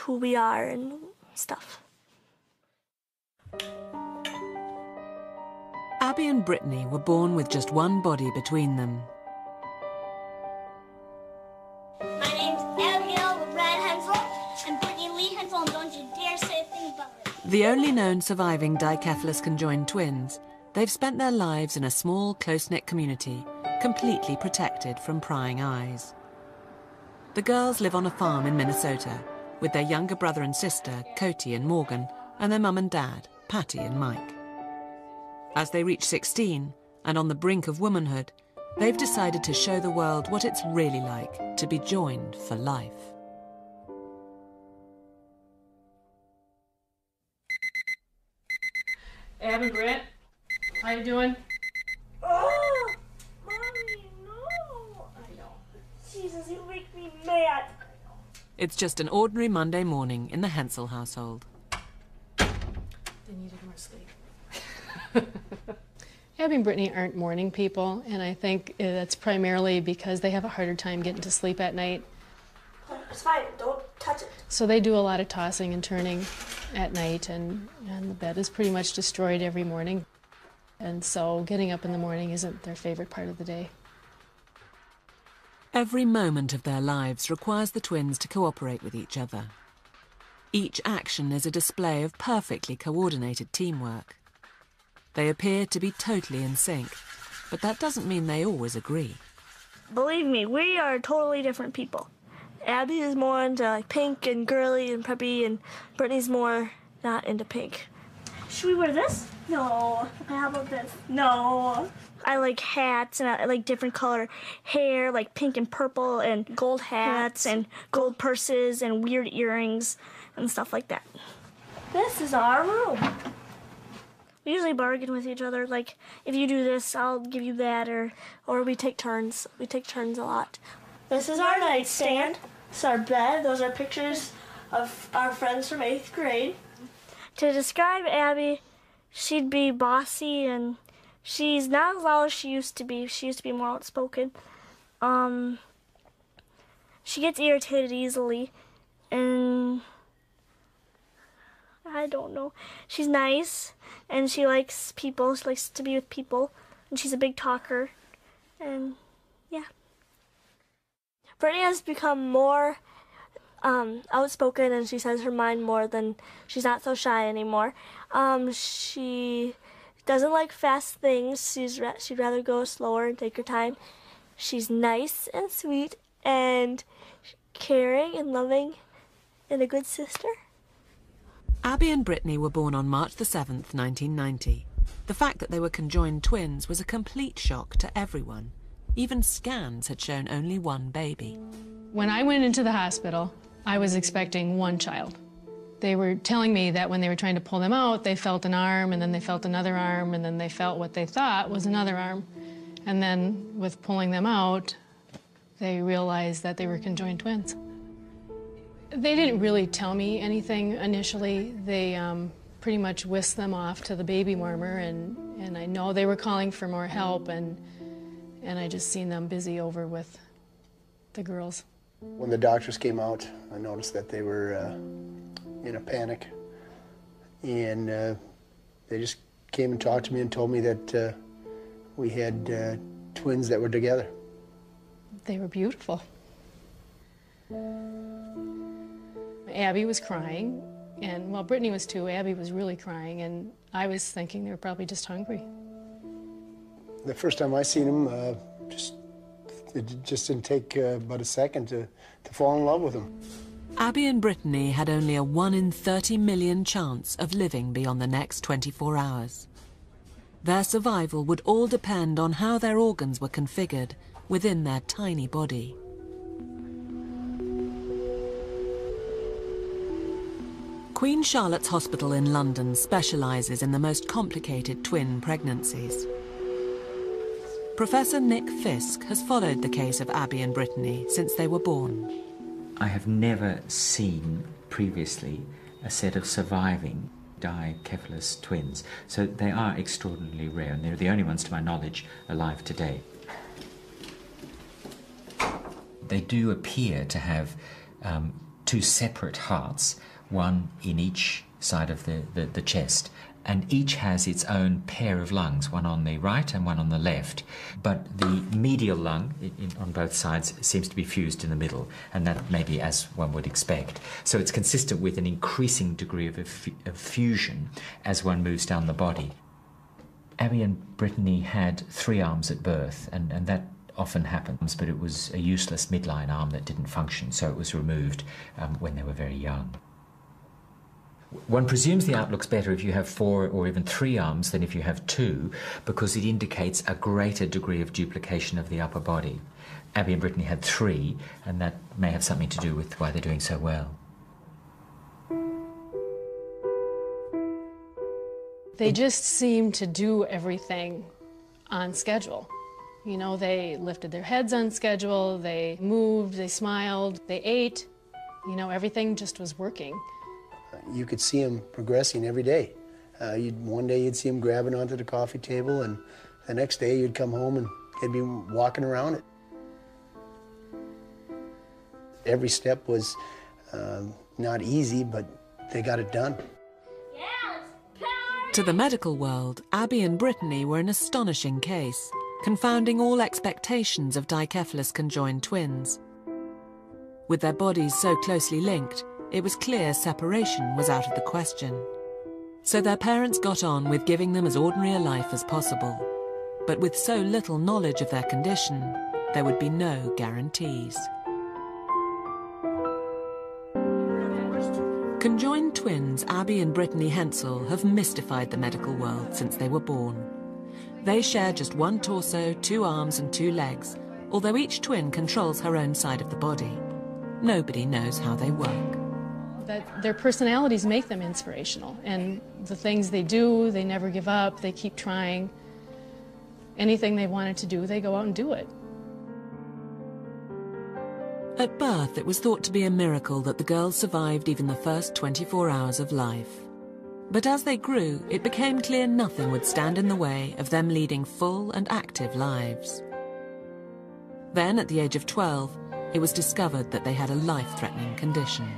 who we are and stuff. Abby and Brittany were born with just one body between them. My name's Abigail Brad Hensel and Brittany Lee Hensel, and don't you dare say a thing about it. The only known surviving dicephalous conjoined twins, they've spent their lives in a small, close-knit community, completely protected from prying eyes. The girls live on a farm in Minnesota with their younger brother and sister, Cody and Morgan, and their mum and dad, Patty and Mike. As they reach 16 and on the brink of womanhood, they've decided to show the world what it's really like to be joined for life. Abby, Britt, how you doing? Oh, Mommy, no. I know. Jesus, you make me mad. It's just an ordinary Monday morning in the Hensel household. They needed more sleep. Abby and Brittany aren't morning people, and I think that's primarily because they have a harder time getting to sleep at night. It's fine, don't touch it. So they do a lot of tossing and turning at night, and the bed is pretty much destroyed every morning. And so getting up in the morning isn't their favorite part of the day. Every moment of their lives requires the twins to cooperate with each other. Each action is a display of perfectly coordinated teamwork. They appear to be totally in sync, but that doesn't mean they always agree. Believe me, we are totally different people. Abby is more into like pink and girly and preppy, and Brittany's more not into pink. Should we wear this? No. How about this? No. I like hats, and I like different color hair, like pink and purple, and gold hats and gold purses and weird earrings and stuff like that. This is our room. We usually bargain with each other, like, if you do this, I'll give you that, or we take turns. We take turns a lot. This is our nightstand. This is our bed. Those are pictures of our friends from 8th grade. To describe Abby, she'd be bossy, and she's not as loud as she used to be. She used to be more outspoken. She gets irritated easily, and I don't know. She's nice, and she likes people. She likes to be with people, and she's a big talker, and yeah. Brittany has become more outspoken, and she says her mind more than she's not so shy anymore. She doesn't like fast things. She'd rather go slower and take her time. She's nice and sweet and caring and loving and a good sister. Abby and Brittany were born on March the 7th, 1990. The fact that they were conjoined twins was a complete shock to everyone. Even scans had shown only one baby. When I went into the hospital, I was expecting one child. They were telling me that when they were trying to pull them out, they felt an arm, and then they felt another arm, and then they felt what they thought was another arm. And then with pulling them out, they realized that they were conjoined twins. They didn't really tell me anything initially. They pretty much whisked them off to the baby warmer, and I know they were calling for more help, and I just seen them busy over with the girls. When the doctors came out, I noticed that they were in a panic, and they just came and talked to me and told me that we had twins that were together. They were beautiful. Abby was crying, and well, Brittany was too. Abby was really crying, and I was thinking they were probably just hungry. The first time I seen them, it just didn't take but a second to fall in love with them. Abby and Brittany had only a 1 in 30 million chance of living beyond the next 24 hours. Their survival would all depend on how their organs were configured within their tiny body. Queen Charlotte's Hospital in London specialises in the most complicated twin pregnancies. Professor Nick Fisk has followed the case of Abby and Brittany since they were born. I have never seen previously a set of surviving dicephalous twins, so they are extraordinarily rare, and they're the only ones, to my knowledge, alive today. They do appear to have two separate hearts, one in each side of the chest, and each has its own pair of lungs, one on the right and one on the left. But the medial lung on both sides seems to be fused in the middle, and that may be as one would expect. So it's consistent with an increasing degree of fusion as one moves down the body. Abby and Brittany had 3 arms at birth, and that often happens, but it was a useless midline arm that didn't function, so it was removed when they were very young. One presumes the outlook's better if you have 4 or even 3 arms than if you have 2, because it indicates a greater degree of duplication of the upper body. Abby and Brittany had 3, and that may have something to do with why they're doing so well. They just seemed to do everything on schedule. You know, they lifted their heads on schedule, they moved, they smiled, they ate. You know, everything just was working. You could see him progressing every day. One day you'd see him grabbing onto the coffee table, and the next day you'd come home and he'd be walking around it. Every step was not easy, but they got it done. To the medical world, Abby and Brittany were an astonishing case, confounding all expectations of dicephalous conjoined twins. With their bodies so closely linked, it was clear separation was out of the question. So their parents got on with giving them as ordinary a life as possible. But with so little knowledge of their condition, there would be no guarantees. Conjoined twins Abby and Brittany Hensel have mystified the medical world since they were born. They share just 1 torso, 2 arms and 2 legs, although each twin controls her own side of the body. Nobody knows how they work. That their personalities make them inspirational, and the things they do, they never give up, they keep trying. Anything they wanted to do, they go out and do it. At birth, it was thought to be a miracle that the girls survived even the first 24 hours of life. But as they grew, it became clear nothing would stand in the way of them leading full and active lives. Then, at the age of 12, it was discovered that they had a life-threatening condition.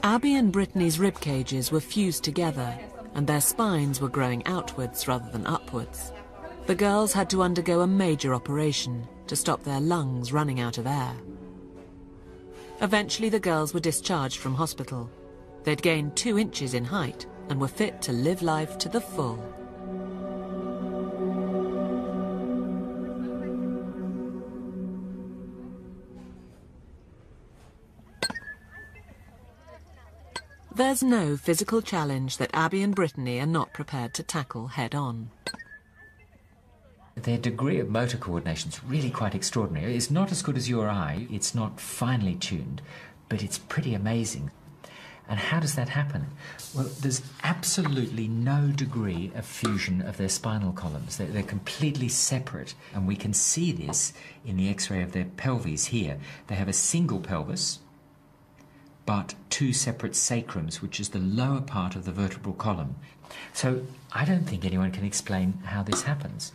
Abby and Brittany's rib cages were fused together, and their spines were growing outwards rather than upwards. The girls had to undergo a major operation to stop their lungs running out of air. Eventually, the girls were discharged from hospital. They'd gained 2 inches in height and were fit to live life to the full. There's no physical challenge that Abby and Brittany are not prepared to tackle head-on. Their degree of motor coordination is really quite extraordinary. It's not as good as you or I. It's not finely tuned, but it's pretty amazing. And how does that happen? Well, there's absolutely no degree of fusion of their spinal columns. They're completely separate, and we can see this in the X-ray of their pelvis here. They have a single pelvis, but 2 separate sacrums, which is the lower part of the vertebral column. So I don't think anyone can explain how this happens.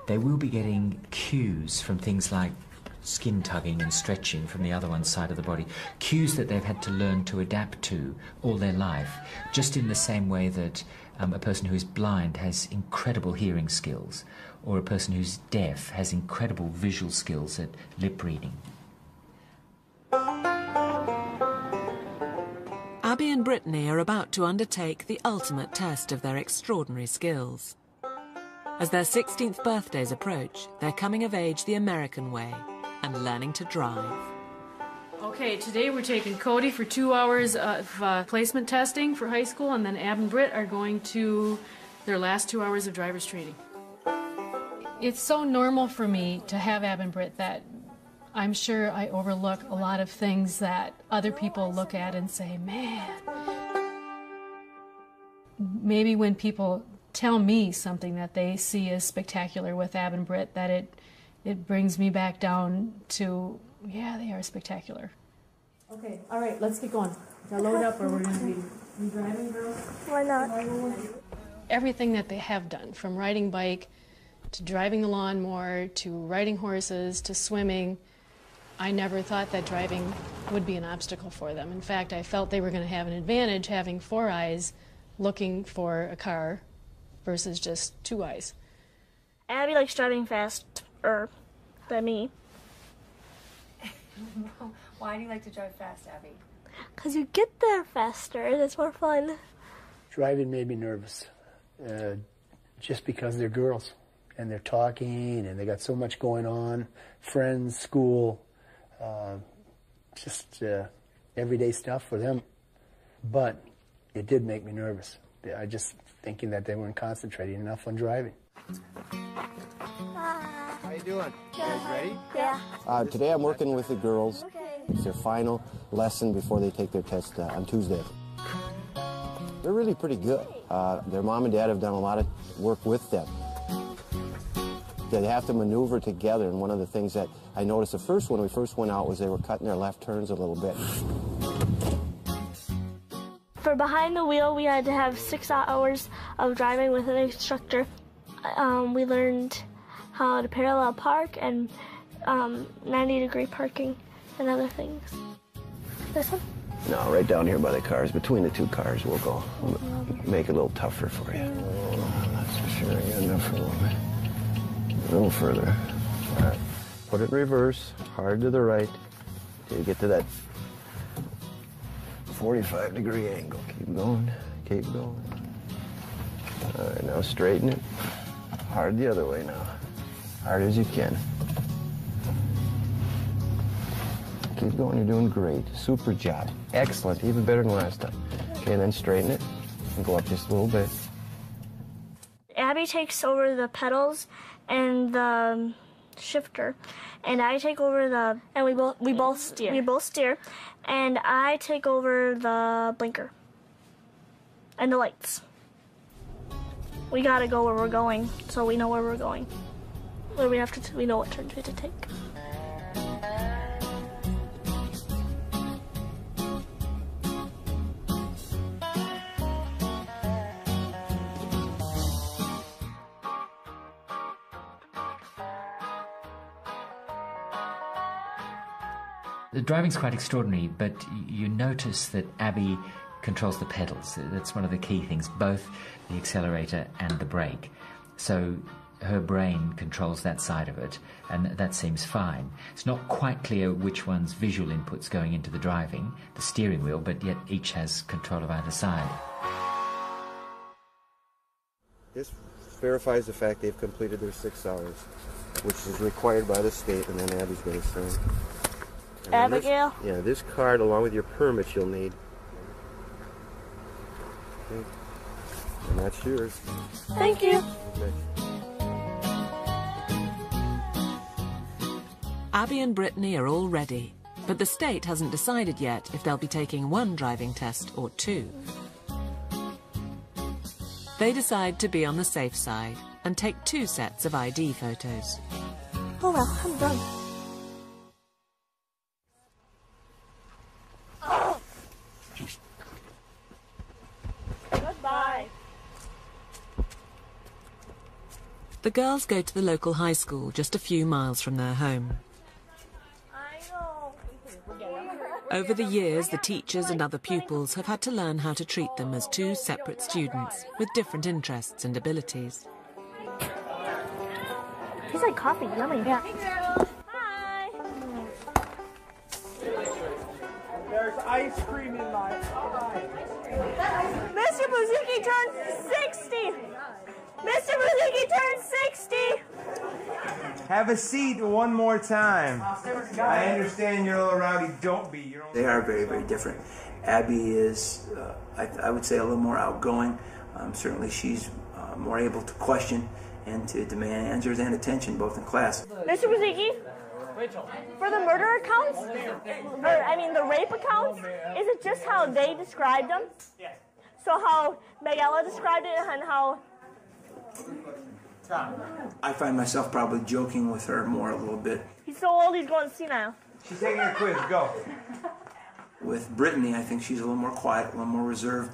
They will be getting cues from things like skin tugging and stretching from the other one's side of the body, cues that they've had to learn to adapt to all their life, just in the same way that a person who is blind has incredible hearing skills, or a person who's deaf has incredible visual skills at lip reading. Abby and Brittany are about to undertake the ultimate test of their extraordinary skills. As their 16th birthdays approach, they're coming of age the American way and learning to drive. Okay, today we're taking Cody for 2 hours of placement testing for high school, and then Ab and Britt are going to their last 2 hours of driver's training. It's so normal for me to have Ab and Britt that I'm sure I overlook a lot of things that other people look at and say, man. Maybe when people tell me something that they see as spectacular with Ab and Britt, that it brings me back down to, yeah, they are spectacular. Okay, all right, let's get going. Now load up or we're going to be driving, girls? Why not? Everything that they have done, from riding bike to driving the lawnmower, to riding horses, to swimming. I never thought that driving would be an obstacle for them. In fact, I felt they were going to have an advantage having 4 eyes looking for a car versus just 2 eyes. Abby likes driving faster than me. Why do you like to drive fast, Abby? Because you get there faster and it's more fun. Driving made me nervous, just because they're girls and they're talking and they got so much going on, friends, school, just everyday stuff for them. But it did make me nervous. I just thinking that they weren't concentrating enough on driving. How you doing? You guys ready? Yeah. Today I'm working with the girls. Okay. It's their final lesson before they take their test on Tuesday. They're really pretty good. Their mom and dad have done a lot of work with them. They have to maneuver together, and one of the things that I noticed the first when we first went out was they were cutting their left turns a little bit. For behind the wheel, we had to have 6 hours of driving with an instructor. We learned how to parallel park and 90-degree parking and other things. This one? No, right down here by the cars. Between the 2 cars, we'll go. We'll make it a little tougher for you. That's for sure. You got enough for a little bit. A little further. All right. Put it in reverse, hard to the right, till you get to that 45-degree angle. Keep going. Keep going. All right, now straighten it. Hard the other way now. Hard as you can. Keep going, you're doing great. Super job. Excellent, even better than last time. Okay, then straighten it and go up just a little bit. Abby takes over the pedals and the shifter, and I take over and we both steer. We both steer, and I take over the blinker and the lights. We gotta go where we're going, so we know where we're going. Where we know what turns we have to take. The driving's quite extraordinary, but you notice that Abby controls the pedals. That's one of the key things, both the accelerator and the brake. So her brain controls that side of it, and that seems fine. It's not quite clear which one's visual input's going into the driving, the steering wheel, but yet each has control of either side. This verifies the fact they've completed their 6 hours, which is required by the state, and then Abby's going to sign. Abigail? This card, along with your permit, you'll need. Okay. And that's yours. Thank you. Okay. Abby and Brittany are all ready, but the state hasn't decided yet if they'll be taking 1 driving test or 2. They decide to be on the safe side and take 2 sets of ID photos. Oh well, I'm done. Goodbye. The girls go to the local high school just a few miles from their home. Over the years, the teachers and other pupils have had to learn how to treat them as 2 separate students with different interests and abilities. Tastes like coffee, yummy. Yeah. Hey girls. Hi. There's ice cream in my eye. Mr. Buzuki turned 60. Mr. Buzuki turned 60. Have a seat one more time. I understand you're a little rowdy. Don't be. They are very, very different. Abby is, I would say, a little more outgoing. Certainly she's more able to question and to demand answers and attention, both in class. Mr. Buzuki, for the murder accounts, the rape accounts, is it just how they described them? Yes. So how Megala described it and how... I find myself probably joking with her more a little bit. He's so old he's going senile. She's taking her quiz. Go. With Brittany, I think she's a little more quiet, a little more reserved,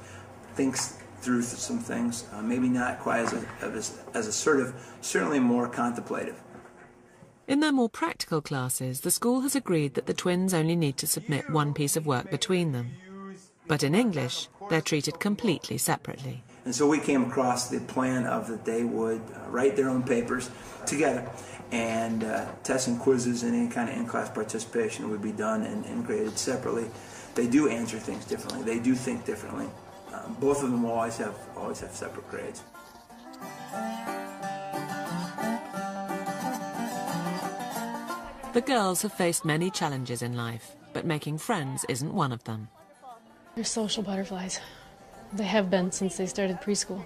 thinks through some things, maybe not quite as assertive, certainly more contemplative. In their more practical classes, the school has agreed that the twins only need to submit one piece of work between them. But in English, they're treated completely separately. And so we came across the plan of that they would write their own papers together, and tests and quizzes and any kind of in-class participation would be done and graded separately. They do answer things differently. They do think differently. Both of them will always have separate grades. The girls have faced many challenges in life, but making friends isn't one of them. They're social butterflies. They have been since they started preschool.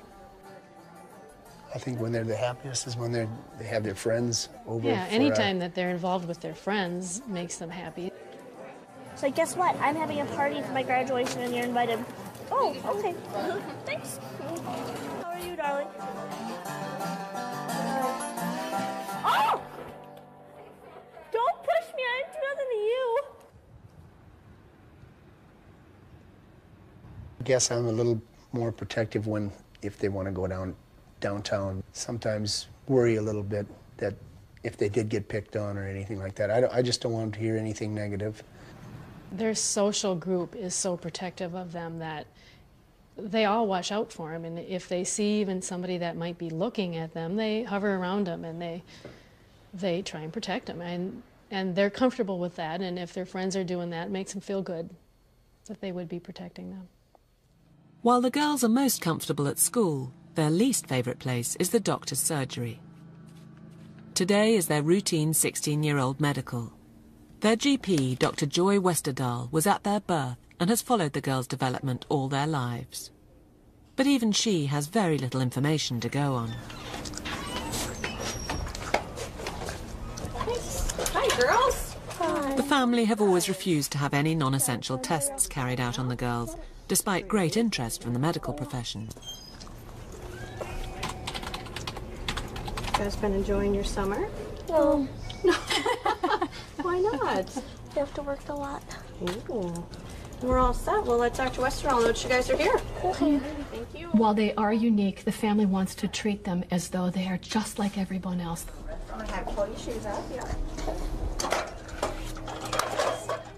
I think when they're the happiest is when they have their friends over. Yeah, anytime that they're involved with their friends makes them happy. So guess what? I'm having a party for my graduation and you're invited. Oh, okay. Thanks. How are you, darling? Oh! Don't push me. I didn't do nothing to you. I guess I'm a little more protective if they want to go downtown. Sometimes worry a little bit that if they did get picked on or anything like that. I just don't want to hear anything negative. Their social group is so protective of them that they all watch out for them, and if they see even somebody that might be looking at them, they hover around them and they try and protect them, and they're comfortable with that, and if their friends are doing that, it makes them feel good that they would be protecting them. While the girls are most comfortable at school, their least favourite place is the doctor's surgery. Today is their routine 16-year-old medical. Their GP, Dr. Joy Westerdahl, was at their birth and has followed the girls' development all their lives. But even she has very little information to go on. Hi, girls. Hi. The family have always refused to have any non-essential tests carried out on the girls, despite great interest from the medical profession. You guys been enjoying your summer? No. Why not? You have to work a lot. Ooh. We're all set. Well, let Dr. Westerdahl know that you guys are here. Okay. Thank you. While they are unique, the family wants to treat them as though they are just like everyone else. I'm going to have to pull your shoes up. Yeah.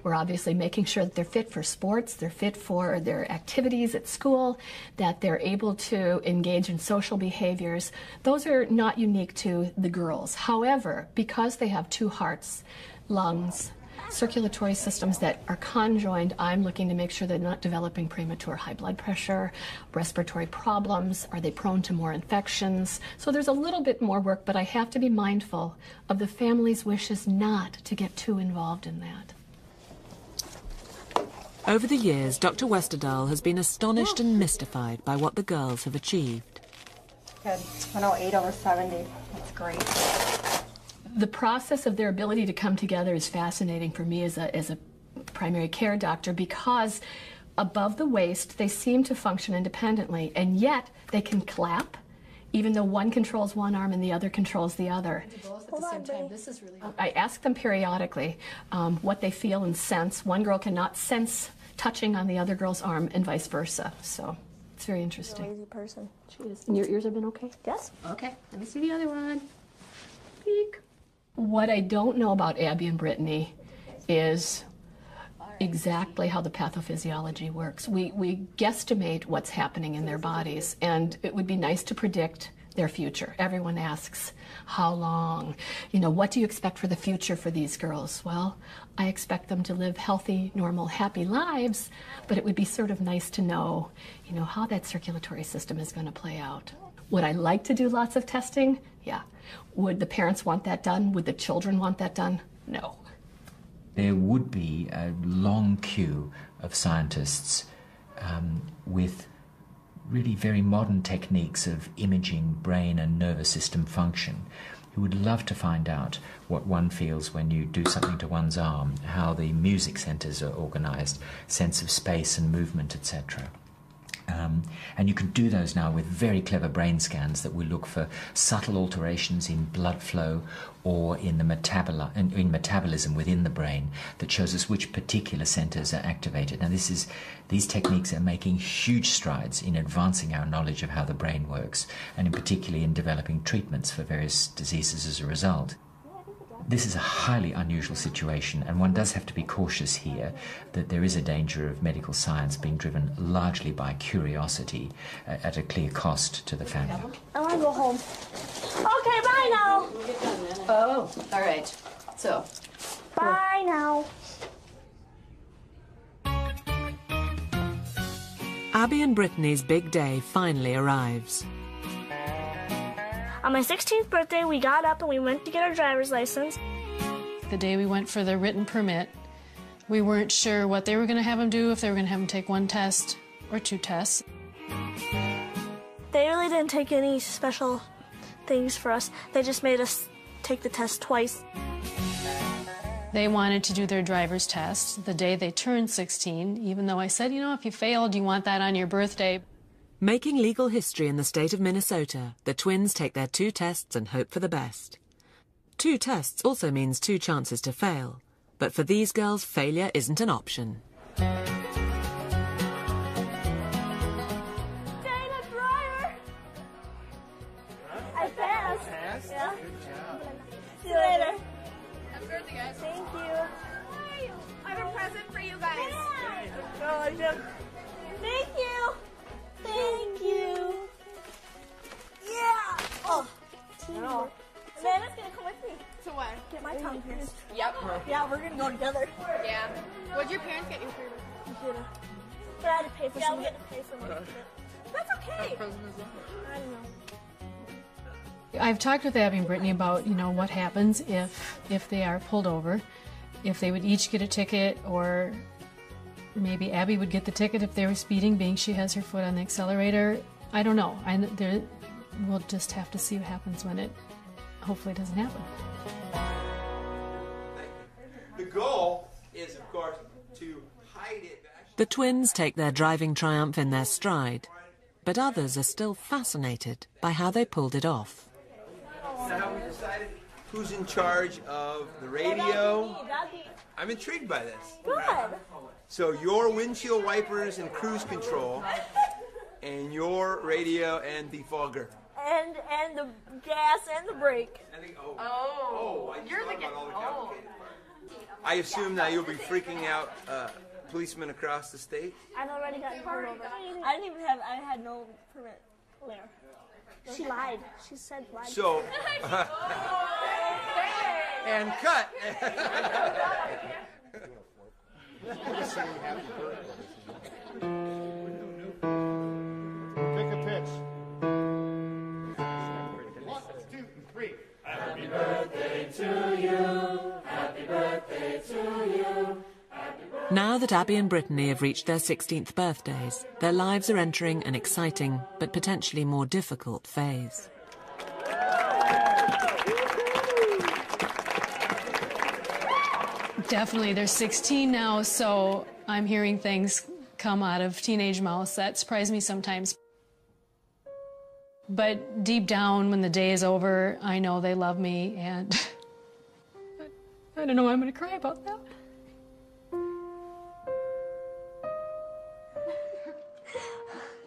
We're obviously making sure that they're fit for sports, they're fit for their activities at school, that they're able to engage in social behaviors. Those are not unique to the girls. However, because they have two hearts, lungs, circulatory systems that are conjoined, I'm looking to make sure they're not developing premature high blood pressure, respiratory problems, are they prone to more infections? So there's a little bit more work, but I have to be mindful of the family's wishes not to get too involved in that. Over the years, Dr. Westerdahl has been astonished and mystified by what the girls have achieved. Good. 108 over 70. That's great. The process of their ability to come together is fascinating for me as a primary care doctor, because above the waist they seem to function independently, and yet they can clap even though one controls one arm and the other controls the other. Both at the same time. This is really... I ask them periodically what they feel and sense. One girl cannot sense touching on the other girl's arm and vice versa. So it's very interesting. Lazy person. She is. And your ears have been okay? Yes. Okay. Let me see the other one. Peek. What I don't know about Abby and Brittany is exactly how the pathophysiology works. We guesstimate what's happening in their bodies, and it would be nice to predict their future. Everyone asks, how long? You know, what do you expect for the future for these girls? Well, I expect them to live healthy, normal, happy lives, but it would be sort of nice to know, you know, how that circulatory system is going to play out. Would I like to do lots of testing? Yeah. Would the parents want that done? Would the children want that done? No. There would be a long queue of scientists with really very modern techniques of imaging brain and nervous system function who would love to find out what one feels when you do something to one's arm, how the music centers are organized, sense of space and movement, etc. And you can do those now with very clever brain scans that will look for subtle alterations in blood flow or in the metabolism within the brain that shows us which particular centers are activated. Now these techniques are making huge strides in advancing our knowledge of how the brain works, and in particular in developing treatments for various diseases as a result. This is a highly unusual situation, and one does have to be cautious here that there is a danger of medical science being driven largely by curiosity at a clear cost to the family. I want to go home. Okay, bye now. Oh, all right. So, bye now. Abby and Brittany's big day finally arrives. On my 16th birthday, we got up and we went to get our driver's license. The day we went for the written permit, we weren't sure what they were going to have him do, if they were going to have him take 1 test or 2 tests. They really didn't take any special things for us. They just made us take the test twice. They wanted to do their driver's test the day they turned 16, even though I said, you know, if you failed, you want that on your birthday. Making legal history in the state of Minnesota, the twins take their 2 tests and hope for the best. 2 tests also means 2 chances to fail, but for these girls, failure isn't an option. Dana, driver! I passed. Yeah. See you later. Happy birthday, guys. Thank you. I have a present for you guys. Oh, Jim. Thank you. Thank you. Yeah. Oh. No. Amanda's gonna come with me. To what? Get my tongue pierced. Yep. Yeah, we're gonna go together. Yeah. What'd your parents get you for? But I had to pay for some. Get to pay for most of it. That's okay. I don't know. I've talked with Abby and Brittany about, you know, what happens if they are pulled over, if they would each get a ticket, or maybe Abby would get the ticket if they were speeding, being she has her foot on the accelerator. I don't know. We'll just have to see what happens when it hopefully doesn't happen. The goal is, of course, to hide it. The twins take their driving triumph in their stride, but others are still fascinated by how they pulled it off. So how we decided who's in charge of the radio? I'm intrigued by this. Good. So your windshield wipers and cruise control, and your radio and defogger. And the gas and the brake. I assume now you'll be freaking out policemen across the state. I've already gotten pulled over. I had no permit there. She lied. She said lied. So, and cut. Pick a pitch. 1, 2, 3. Happy birthday to you. Happy birthday to you. Now that Abby and Brittany have reached their 16th birthdays, their lives are entering an exciting but potentially more difficult phase. Definitely, they're 16 now, so I'm hearing things come out of teenage mouths that surprise me sometimes. But deep down, when the day is over, I know they love me, and I don't know why I'm going to cry about that.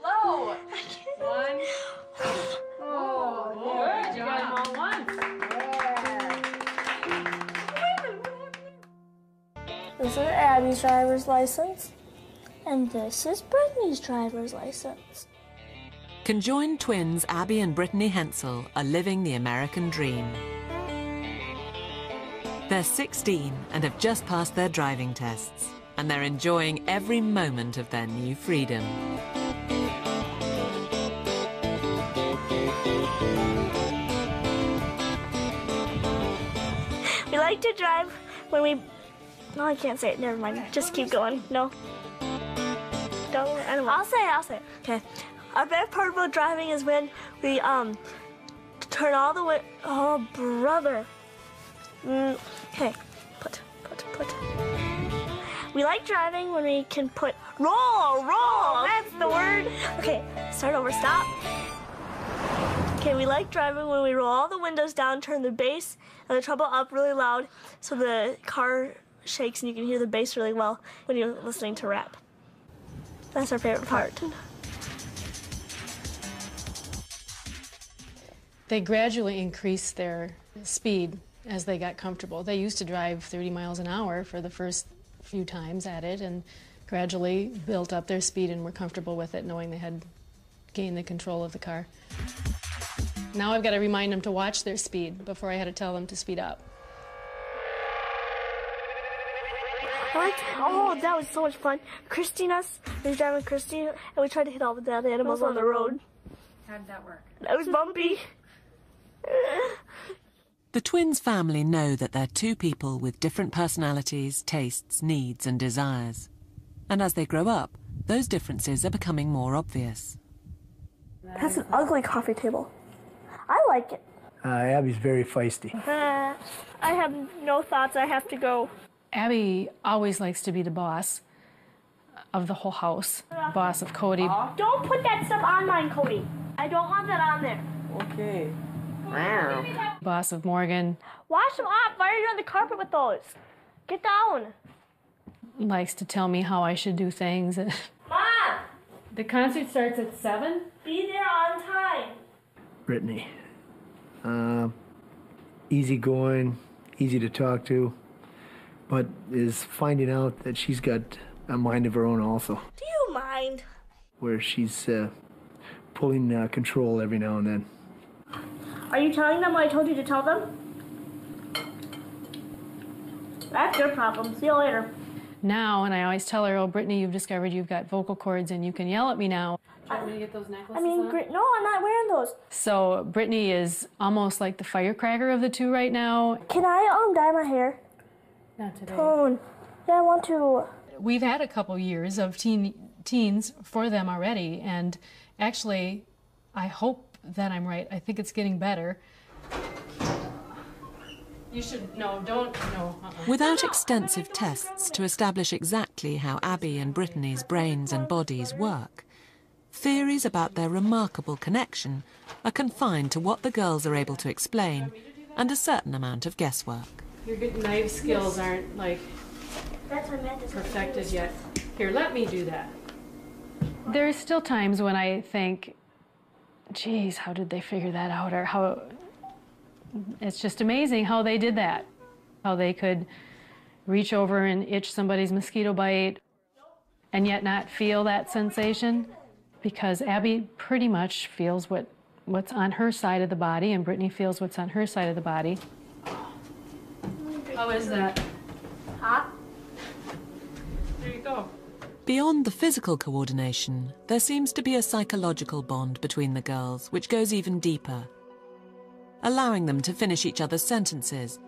Low. 1. Oh, good. You got them all once. This is Abby's driver's license, and this is Brittany's driver's license. Conjoined twins Abby and Brittany Hensel are living the American dream. They're 16 and have just passed their driving tests, and they're enjoying every moment of their new freedom. We like to drive when we... No, I can't say it. Never mind. Just keep going. No. Don't. I don't know. I'll say it. Okay. Our favorite part about driving is when we turn all the way. Oh, brother. Okay. Put. We We like driving when we can put roll, that's the word. Okay, start over, stop. Okay, we like driving when we roll all the windows down, turn the bass and the treble up really loud so the car shakes and you can hear the bass really well when you're listening to rap. That's our favorite part. They gradually increased their speed as they got comfortable. They used to drive 30 miles an hour for the first few times at it and gradually built up their speed and were comfortable with it, knowing they had gained the control of the car. Now I've got to remind them to watch their speed before I had to tell them to speed up. Oh, that was so much fun. Christy and us, we was driving Christy, and we tried to hit all the dead animals on the road. How did that work? That was bumpy. The twins' family know that they're two people with different personalities, tastes, needs and desires. And as they grow up, those differences are becoming more obvious. That's an ugly coffee table. I like it. Abby's very feisty. I have no thoughts. I have to go. Abby always likes to be the boss of the whole house, boss of Cody. Don't put that stuff on mine, Cody. I don't want that on there. Okay. Boss of Morgan. Wash them off. Why are you on the carpet with those? Get down. Likes to tell me how I should do things. Mom! The concert starts at 7? Be there on time. Brittany. Easygoing, easy to talk to, but is finding out that she's got a mind of her own also. Do you mind? Where she's pulling control every now and then. Are you telling them what I told you to tell them? That's your problem. See you later. Now, and I always tell her, oh, Brittany, you've discovered you've got vocal cords and you can yell at me now. Do you want me to get those necklaces no, I'm not wearing those. So Brittany is almost like the firecracker of the two right now. Can I dye my hair? Not today. Yeah, I want to. We've had a couple years of teens for them already, and actually, I hope that I'm right. I think it's getting better. You should, no. Without extensive tests to establish exactly how Abby and Brittany's brains and bodies work, theories about their remarkable connection are confined to what the girls are able to explain and a certain amount of guesswork. Your good knife skills aren't, like, perfected yet. Here, let me do that. There are still times when I think, geez, how did they figure that out? Or how... It's just amazing how they did that. How they could reach over and itch somebody's mosquito bite and yet not feel that sensation. Because Abby pretty much feels what's on her side of the body and Brittany feels what's on her side of the body. How is that? Hot. There you go. Beyond the physical coordination, there seems to be a psychological bond between the girls which goes even deeper, allowing them to finish each other's sentences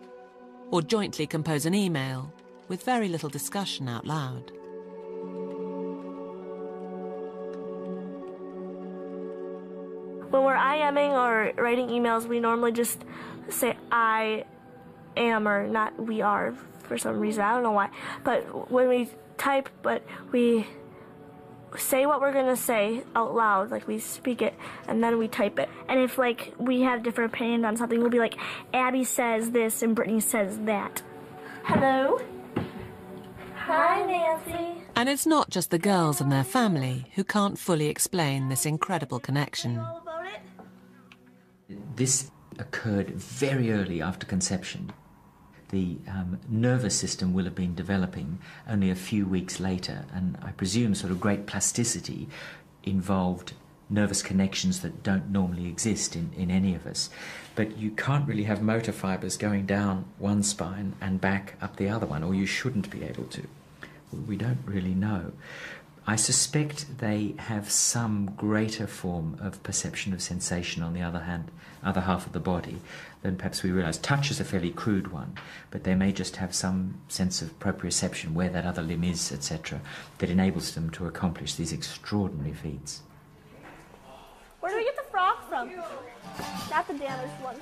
or jointly compose an email with very little discussion out loud. When we're IMing or writing emails, we normally just say I am or not we are for some reason. I don't know why. But when we type, we say what we're going to say out loud, like we speak it, and then we type it. And if like we have different opinion on something, we'll be like, Abby says this and Brittany says that. Hello? Hi, Nancy. And it's not just the girls and their family who can't fully explain this incredible connection. This occurred very early after conception. The nervous system will have been developing only a few weeks later, and I presume sort of great plasticity involved nervous connections that don't normally exist in any of us. But you can't really have motor fibres going down one spine and back up the other one, or you shouldn't be able to. We don't really know. I suspect they have some greater form of perception of sensation on the other half of the body than perhaps we realise. Touch is a fairly crude one, but they may just have some sense of proprioception, where that other limb is, etc., that enables them to accomplish these extraordinary feats. Where do we get the frog from? Not the damaged one.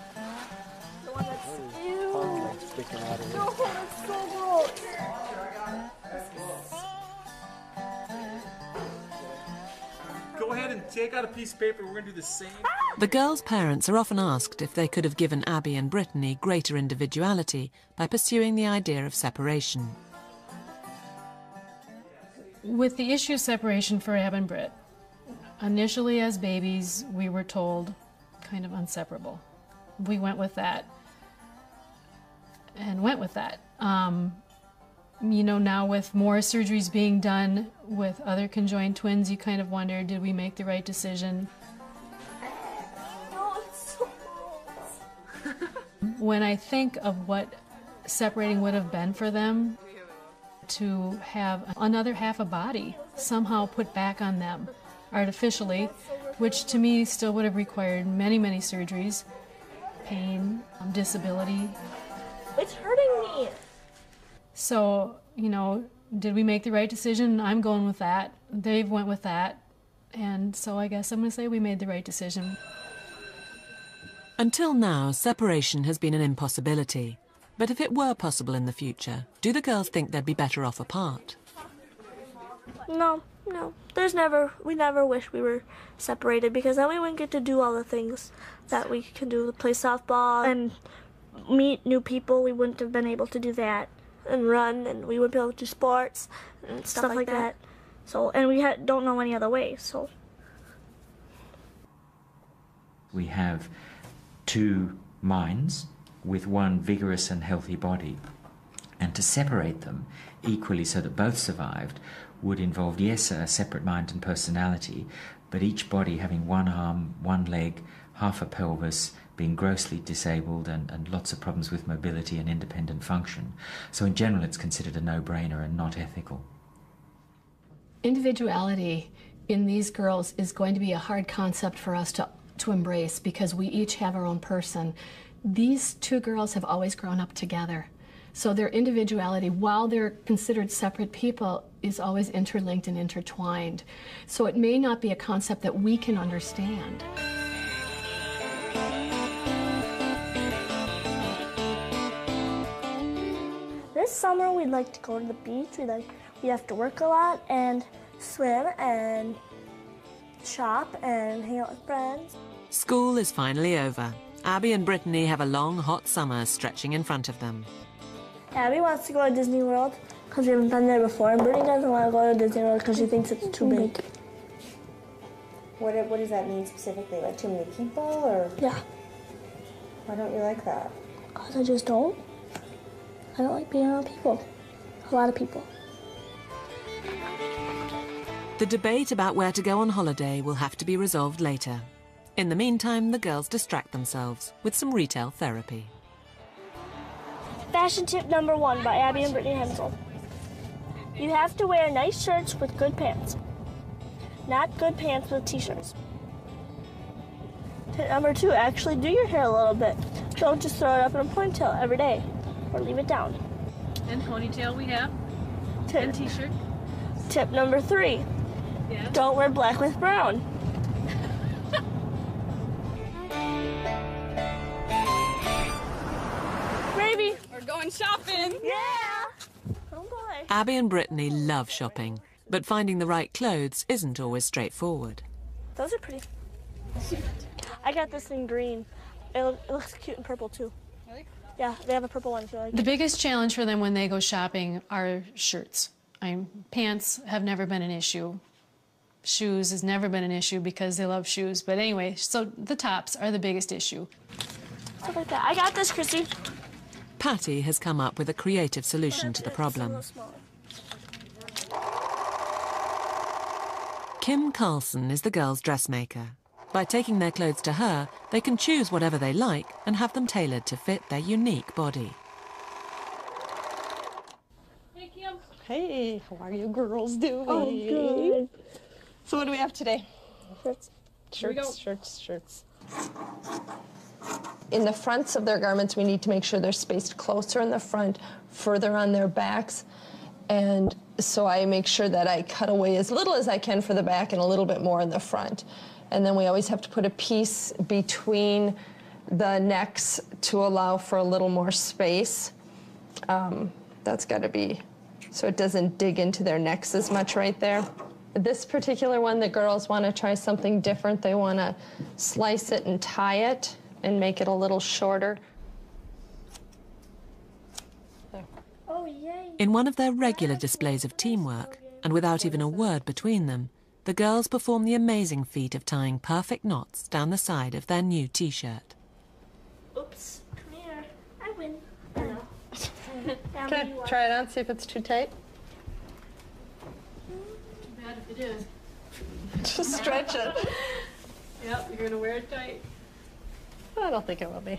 The one that's... Ew. No, that's so gross. take out a piece of paper. We're gonna do the same. The girls' parents are often asked if they could have given Abby and Brittany greater individuality by pursuing the idea of separation. With the issue of separation for Ab and Britt, initially as babies, we were told kind of inseparable. We went with that and went with that. You know, now with more surgeries being done with other conjoined twins, you kind of wonder, did we make the right decision? Oh, it's so gross. When I think of what separating would have been for them, to have another half a body somehow put back on them artificially, which to me still would have required many, many surgeries, pain, disability. It's hurting me. So, you know, did we make the right decision? I'm going with that. Dave went with that. And so I guess I'm going to say we made the right decision. Until now, separation has been an impossibility. But if it were possible in the future, do the girls think they'd be better off apart? No. We never wish we were separated, because then we wouldn't get to do all the things that we can do, play softball and meet new people. We wouldn't have been able to do that, and run, and we wouldn't be able to do sports and stuff like that. So, and we don't know any other way, so. We have two minds with one vigorous and healthy body. And to separate them equally so that both survived would involve, yes, a separate mind and personality, but each body having one arm, one leg, half a pelvis, being grossly disabled and lots of problems with mobility and independent function. So in general, it's considered a no-brainer and not ethical. Individuality in these girls is going to be a hard concept for us to embrace, because we each have our own person. These two girls have always grown up together. So their individuality, while they're considered separate people, is always interlinked and intertwined. So it may not be a concept that we can understand. This summer we'd like to go to the beach. We have to work a lot and swim and shop and hang out with friends. School is finally over. Abby and Brittany have a long, hot summer stretching in front of them. Abby wants to go to Disney World because we haven't been there before, and Brittany doesn't want to go to Disney World because she thinks it's too big. What does that mean specifically? Like too many people, or? Yeah. Why don't you like that? Because I just don't. I don't like being around people. A lot of people. The debate about where to go on holiday will have to be resolved later. In the meantime, the girls distract themselves with some retail therapy. Fashion tip number 1 by Abby and Brittany Hensel. You have to wear nice shirts with good pants, not good pants with t-shirts. Tip number 2, actually do your hair a little bit. Don't just throw it up in a ponytail every day, or leave it down. And ponytail we have, and t-shirt. Tip number 3, yeah. Don't wear black with brown. Maybe. We're going shopping. Yeah. Oh boy. Abby and Brittany love shopping, but finding the right clothes isn't always straightforward. Those are pretty. I got this in green. It looks cute in purple too. Really? Yeah, they have a purple one too. The biggest challenge for them when they go shopping are shirts. Pants have never been an issue. Shoes has never been an issue because they love shoes. But anyway, so the tops are the biggest issue. Stuff like that. I got this, Chrissy. Patty has come up with a creative solution to the problem. Kim Carlson is the girls' dressmaker. By taking their clothes to her, they can choose whatever they like and have them tailored to fit their unique body. Hey, Kim. Hey, how are you girls doing? Oh, good. So what do we have today? Shirts. Shirts. In the fronts of their garments, we need to make sure they're spaced closer in the front, further on their backs. And so I make sure that I cut away as little as I can for the back and a little bit more in the front. And then we always have to put a piece between the necks to allow for a little more space. That's got to be, so it doesn't dig into their necks as much right there. This particular one, the girls want to try something different. They want to slice it and tie it and make it a little shorter. Oh, yay. In one of their regular displays of teamwork, and without even a word between them, the girls perform the amazing feat of tying perfect knots down the side of their new T-shirt. Oops, come here. I win. I know. Okay, try it on, see if it's too tight. Too bad if it is. Just stretch it. Yep, you're gonna wear it tight. I don't think it will be.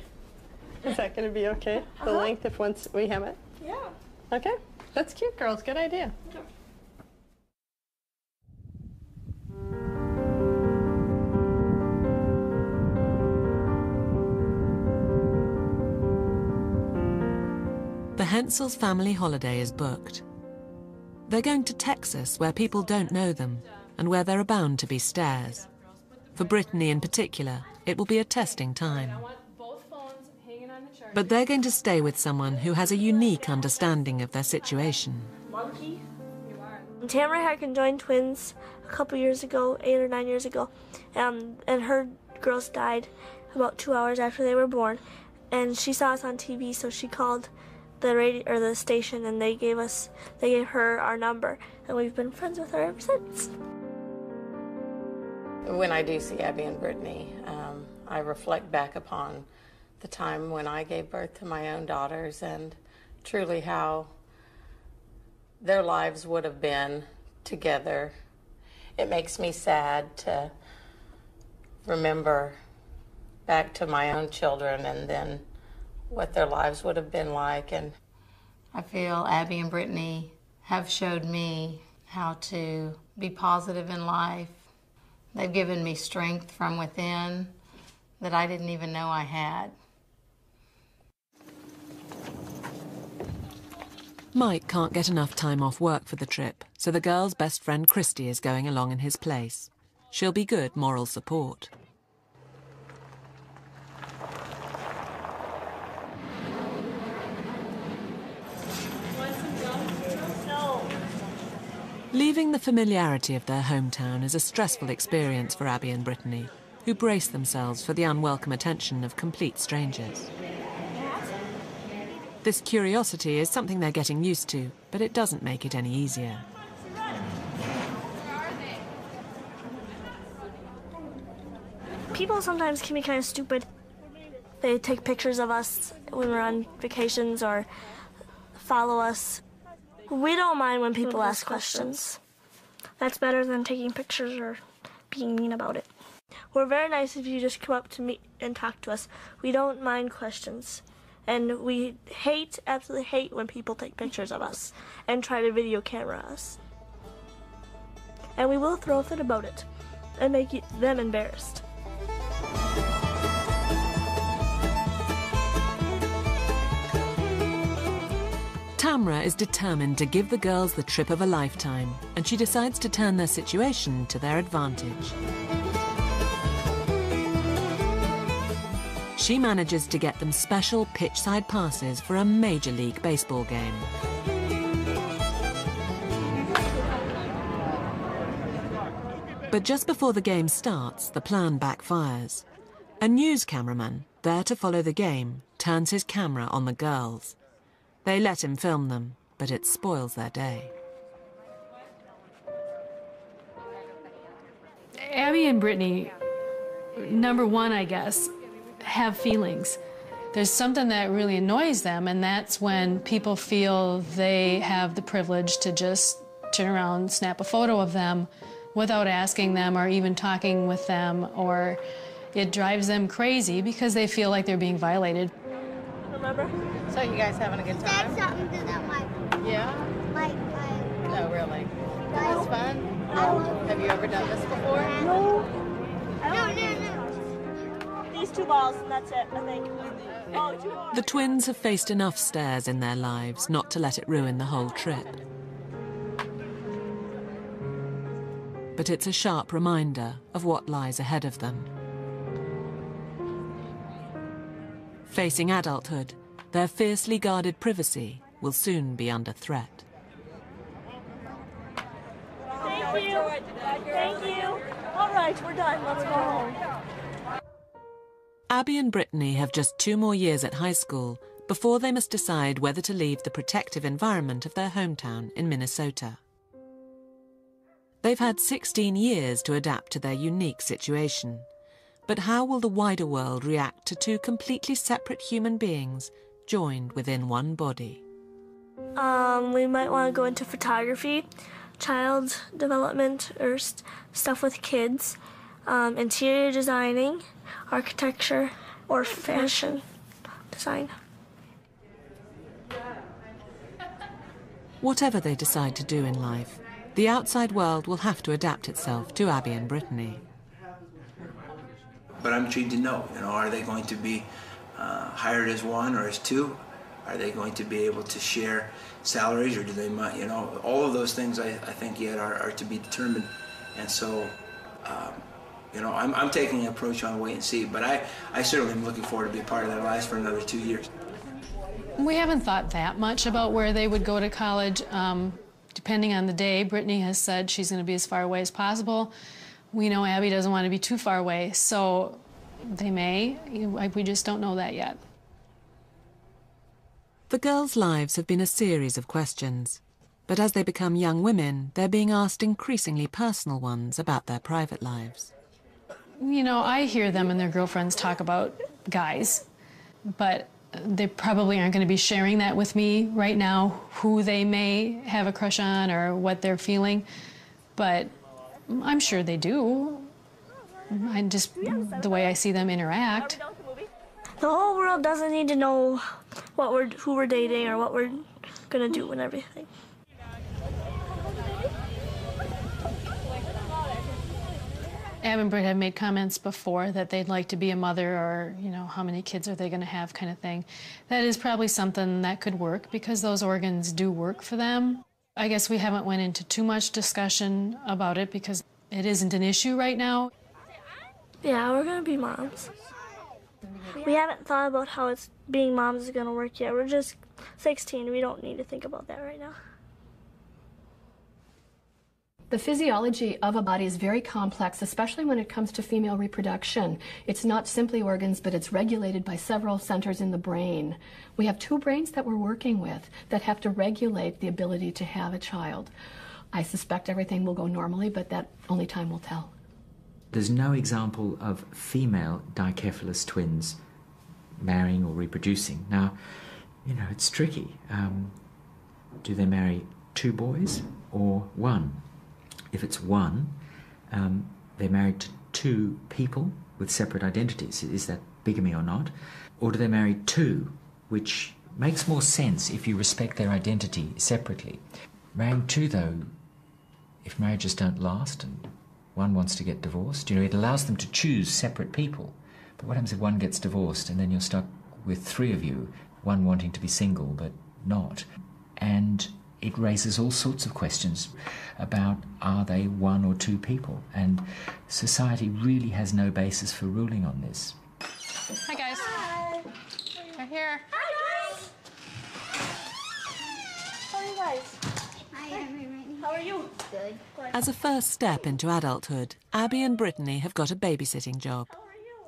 Is that going to be okay? The length if once we hem it? Yeah. Okay, that's cute, girls. Good idea. Okay. The Hensel's family holiday is booked. They're going to Texas, where people don't know them, and where there are bound to be stares. For Brittany in particular, it will be a testing time. But they're going to stay with someone who has a unique understanding of their situation. Monkey. Tamara had conjoined twins a couple years ago, 8 or 9 years ago, and her girls died about 2 hours after they were born. And she saw us on TV, so she called the radio or the station, and they gave her our number, and we've been friends with her ever since. When I do see Abby and Brittany, I reflect back upon the time when I gave birth to my own daughters and truly how their lives would have been together. It makes me sad to remember back to my own children and then what their lives would have been like. And I feel Abby and Brittany have showed me how to be positive in life. They've given me strength from within that I didn't even know I had. Mike can't get enough time off work for the trip, so the girl's best friend Christy is going along in his place. She'll be good moral support. Leaving the familiarity of their hometown is a stressful experience for Abby and Brittany, who brace themselves for the unwelcome attention of complete strangers. This curiosity is something they're getting used to, but it doesn't make it any easier. People sometimes can be kind of stupid. They take pictures of us when we're on vacations or follow us. We don't mind when people ask questions. That's better than taking pictures or being mean about it. We're very nice if you just come up to me and talk to us. We don't mind questions. And we absolutely hate when people take pictures of us and try to video camera us. And we will throw a fit about it and make them embarrassed. Tamra is determined to give the girls the trip of a lifetime, and she decides to turn their situation to their advantage. She manages to get them special pitch-side passes for a Major League Baseball game. But just before the game starts, the plan backfires. A news cameraman, there to follow the game, turns his camera on the girls. They let him film them, but it spoils their day. Abby and Brittany, number one, I guess, have feelings. There's something that really annoys them, and that's when people feel they have the privilege to just turn around, snap a photo of them without asking them or even talking with them, or it drives them crazy because they feel like they're being violated. Remember? So you guys having a good time? That's something to that mic. Yeah? No, really. It was fun? Have you ever done this before? No. These 2 balls, and that's it, I think. Oh, 2 more. The twins have faced enough stares in their lives not to let it ruin the whole trip. But it's a sharp reminder of what lies ahead of them. Facing adulthood, their fiercely guarded privacy will soon be under threat. Thank you. Thank you. All right, we're done. Let's go home. Abby and Brittany have just 2 more years at high school before they must decide whether to leave the protective environment of their hometown in Minnesota. They've had 16 years to adapt to their unique situation. But how will the wider world react to 2 completely separate human beings joined within one body? We might want to go into photography, child development, or stuff with kids, interior designing, architecture, or fashion design. Whatever they decide to do in life, the outside world will have to adapt itself to Abby and Brittany. But I'm intrigued to know, are they going to be hired as 1 or as 2? Are they going to be able to share salaries, or do they, all of those things I think yet are to be determined. And so, I'm taking an approach on wait and see, but I certainly am looking forward to be a part of their lives for another 2 years. We haven't thought that much about where they would go to college. Depending on the day, Brittany has said she's going to be as far away as possible. We know Abby doesn't want to be too far away, so they may. We just don't know that yet. The girls' lives have been a series of questions, but as they become young women, they're being asked increasingly personal ones about their private lives. I hear them and their girlfriends talk about guys, but they probably aren't going to be sharing that with me right now, who they may have a crush on or what they're feeling, but I'm sure they do. The way I see them interact. The whole world doesn't need to know who we're dating or what we're gonna do and everything. Ab and Britt have made comments before that they'd like to be a mother, or how many kids are they going to have, kind of thing. That is probably something that could work because those organs do work for them. I guess we haven't went into too much discussion about it because it isn't an issue right now. Yeah, we're gonna be moms. We haven't thought about how being moms is gonna work yet. We're just 16. We don't need to think about that right now. The physiology of a body is very complex, especially when it comes to female reproduction. It's not simply organs, but it's regulated by several centers in the brain. We have 2 brains that we're working with that have to regulate the ability to have a child. I suspect everything will go normally, but that only time will tell. There's no example of female dicephalous twins marrying or reproducing. Now, it's tricky. Do they marry 2 boys or 1? If it's 1, they're married to 2 people with separate identities. Is that bigamy or not? Or do they marry 2, which makes more sense if you respect their identity separately. Marrying 2, though, if marriages don't last and one wants to get divorced, it allows them to choose separate people. But what happens if one gets divorced and then you're stuck with 3 of you, one wanting to be single but not? And it raises all sorts of questions about, are they 1 or 2 people? And society really has no basis for ruling on this. Hi, guys. Hi. We're here. Hi, guys. How are you guys? Hi, how are you? Good. As a first step into adulthood, Abby and Brittany have got a babysitting job.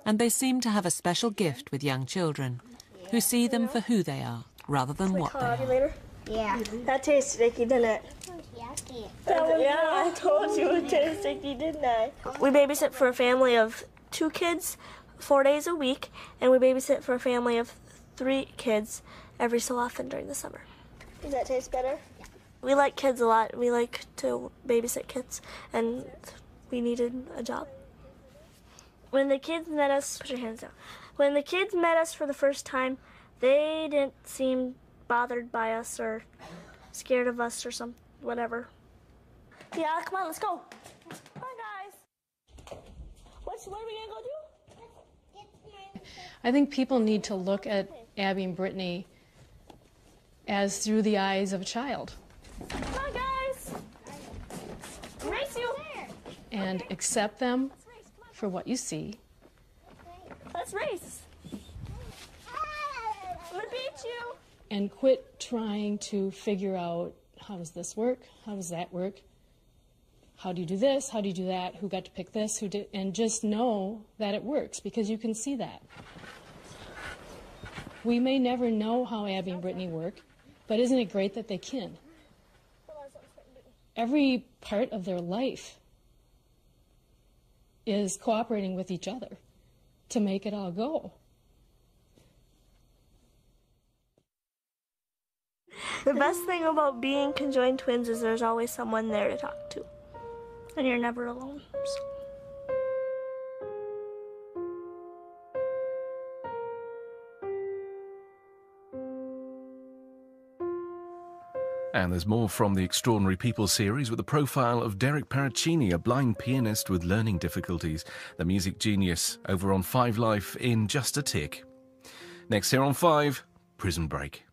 And they seem to have a special gift with young children, who see them for who they are, rather than what they are. Later? Yeah. That tasted icky, didn't it? Yucky. Yeah, I told you it tasted icky, didn't I? We babysit for a family of 2 kids 4 days a week, and we babysit for a family of 3 kids every so often during the summer. Does that taste better? Yeah. We like kids a lot. We like to babysit kids, and we needed a job. When the kids met us, put your hands down. When the kids met us for the first time, they didn't seem bothered by us or scared of us or whatever. Yeah, come on, let's go. Bye, guys. What are we gonna go do? I think people need to look at Abby and Brittany as through the eyes of a child. Come on, guys. Race you. And accept them for what you see. Let's race. I'm gonna beat you. And quit trying to figure out, how does this work? How does that work? how do you do this, how do you do that, who got to pick this, who did, and just know that it works because you can see that. We may never know how Abby and Brittany work, but isn't it great that they can? Every part of their life is cooperating with each other to make it all go. The best thing about being conjoined twins is there's always someone there to talk to, and you're never alone. So. And there's more from the Extraordinary People series with the profile of Derek Paracchini, a blind pianist with learning difficulties, the music genius, over on 5 Life in just a tick. Next here on 5, Prison Break.